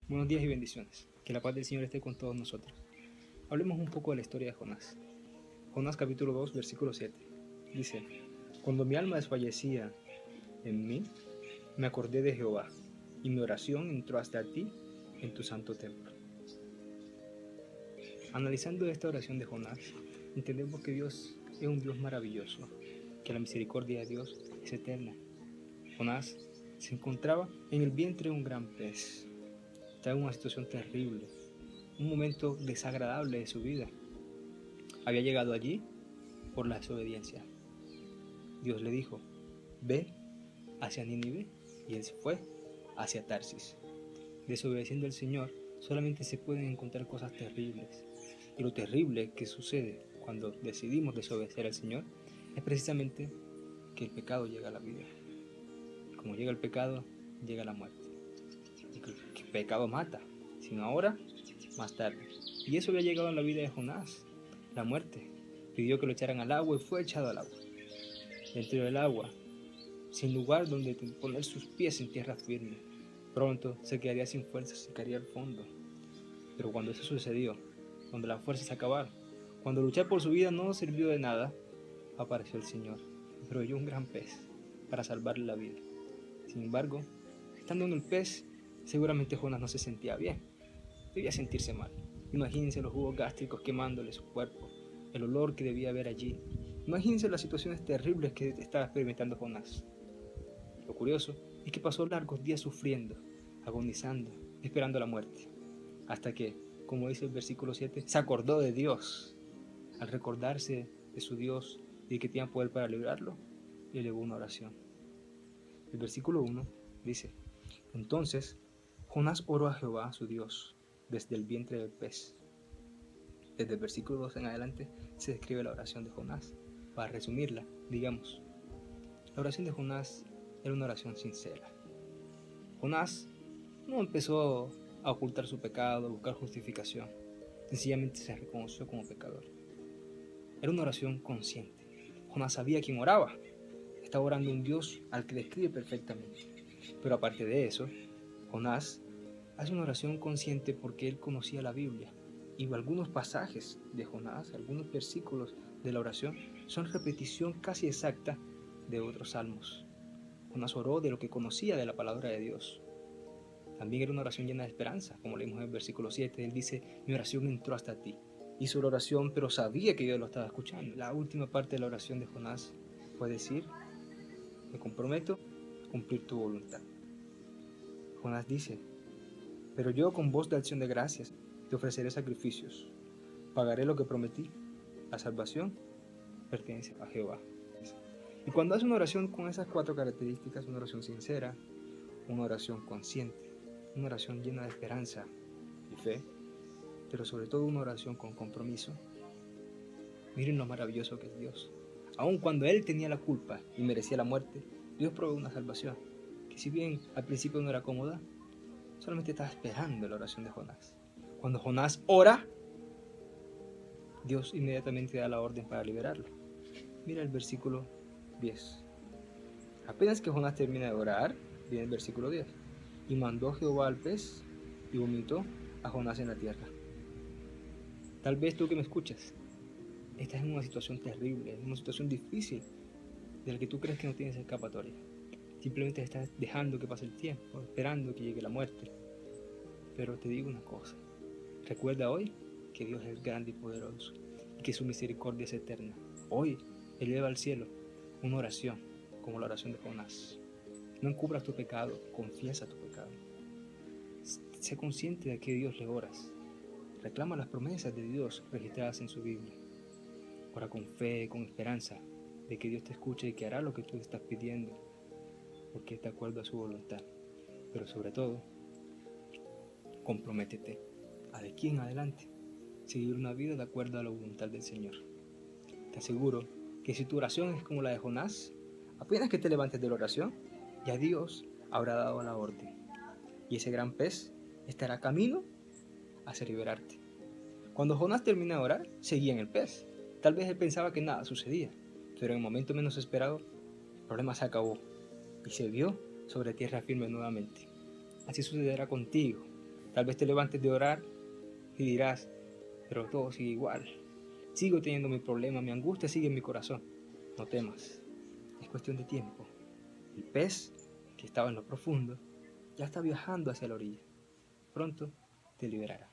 Buenos días y bendiciones. Que la paz del Señor esté con todos nosotros. Hablemos un poco de la historia de Jonás. Jonás capítulo 2, versículo 7. Dice: Cuando mi alma desfallecía en mí, me acordé de Jehová, y mi oración entró hasta ti en tu santo templo. Analizando esta oración de Jonás, entendemos que Dios es un Dios maravilloso, que la misericordia de Dios es eterna. Jonás se encontraba en el vientre de un gran pez. Estaba en una situación terrible, un momento desagradable de su vida. Había llegado allí por la desobediencia. Dios le dijo: ve hacia Nínive, y él se fue hacia Tarsis. Desobedeciendo al Señor, solamente se pueden encontrar cosas terribles. Y lo terrible que sucede cuando decidimos desobedecer al Señor es precisamente que el pecado llega a la vida. Como llega el pecado, llega la muerte. Y que el pecado mata, sino ahora, más tarde. Y eso había llegado en la vida de Jonás, la muerte. Pidió que lo echaran al agua y fue echado al agua. Dentro del agua, sin lugar donde poner sus pies en tierra firme, pronto se quedaría sin fuerzas y caería al fondo. Pero cuando eso sucedió, cuando las fuerzas se acabaron, cuando luchar por su vida no sirvió de nada, apareció el Señor y proveyó un gran pez para salvarle la vida. Sin embargo, estando en el pez, seguramente Jonás no se sentía bien, debía sentirse mal. Imagínense los jugos gástricos quemándole su cuerpo, el olor que debía haber allí. Imagínense las situaciones terribles que estaba experimentando Jonás. Lo curioso es que pasó largos días sufriendo, agonizando, esperando la muerte, hasta que, como dice el versículo 7, se acordó de Dios. Al recordarse de su Dios y de que tenía poder para librarlo, le elevó una oración. El versículo 1 dice: entonces Jonás oró a Jehová su Dios desde el vientre del pez. Desde el versículo 2 en adelante se describe la oración de Jonás. Para resumirla, digamos, la oración de Jonás era una oración sincera. Jonás no empezó a ocultar su pecado, a buscar justificación. Sencillamente se reconoció como pecador. Era una oración consciente. Jonás sabía quién oraba. Estaba orando a un Dios al que describe perfectamente. Pero aparte de eso, Jonás hace una oración consciente porque él conocía la Biblia. Y algunos pasajes de Jonás, algunos versículos de la oración, son repetición casi exacta de otros salmos. Jonás oró de lo que conocía de la palabra de Dios. También era una oración llena de esperanza, como leímos en el versículo 7. Él dice: mi oración entró hasta ti. Hizo la oración, pero sabía que Dios lo estaba escuchando. La última parte de la oración de Jonás fue decir: me comprometo a cumplir tu voluntad. Jonás dice: pero yo con voz de acción de gracias te ofreceré sacrificios. Pagaré lo que prometí. La salvación pertenece a Jehová. Y cuando hace una oración con esas 4 características, una oración sincera, una oración consciente, una oración llena de esperanza y fe, pero sobre todo una oración con compromiso, miren lo maravilloso que es Dios. Aun cuando Él tenía la culpa y merecía la muerte, Dios provee una salvación, que si bien al principio no era cómoda, solamente estaba esperando la oración de Jonás. Cuando Jonás ora, Dios inmediatamente da la orden para liberarlo. Mira el versículo 10. Apenas que Jonás termina de orar, viene el versículo 10. Y mandó Jehová al pez y vomitó a Jonás en la tierra. Tal vez tú que me escuchas, estás en una situación terrible, en una situación difícil, de la que tú crees que no tienes escapatoria. Simplemente estás dejando que pase el tiempo, esperando que llegue la muerte. Pero te digo una cosa: recuerda hoy que Dios es grande y poderoso y que su misericordia es eterna. Hoy eleva al cielo una oración como la oración de Jonás. No encubras tu pecado, confiesa tu pecado. Sé consciente de que Dios le oras. Reclama las promesas de Dios registradas en su Biblia. Ora con fe, con esperanza de que Dios te escuche y que hará lo que tú estás pidiendo, porque es de acuerdo a su voluntad. Pero sobre todo, comprométete a de aquí en adelante seguir una vida de acuerdo a la voluntad del Señor. Te aseguro que si tu oración es como la de Jonás, apenas que te levantes de la oración, ya Dios habrá dado la orden. Y ese gran pez estará camino hacia liberarte. Cuando Jonás termina de orar, seguía en el pez. Tal vez él pensaba que nada sucedía, pero en el momento menos esperado, el problema se acabó y se vio sobre tierra firme nuevamente. Así sucederá contigo. Tal vez te levantes de orar y dirás, pero todo sigue igual. Sigo teniendo mi problema, mi angustia sigue en mi corazón. No temas, es cuestión de tiempo. El pez, que estaba en lo profundo, ya está viajando hacia la orilla. Pronto te liberará.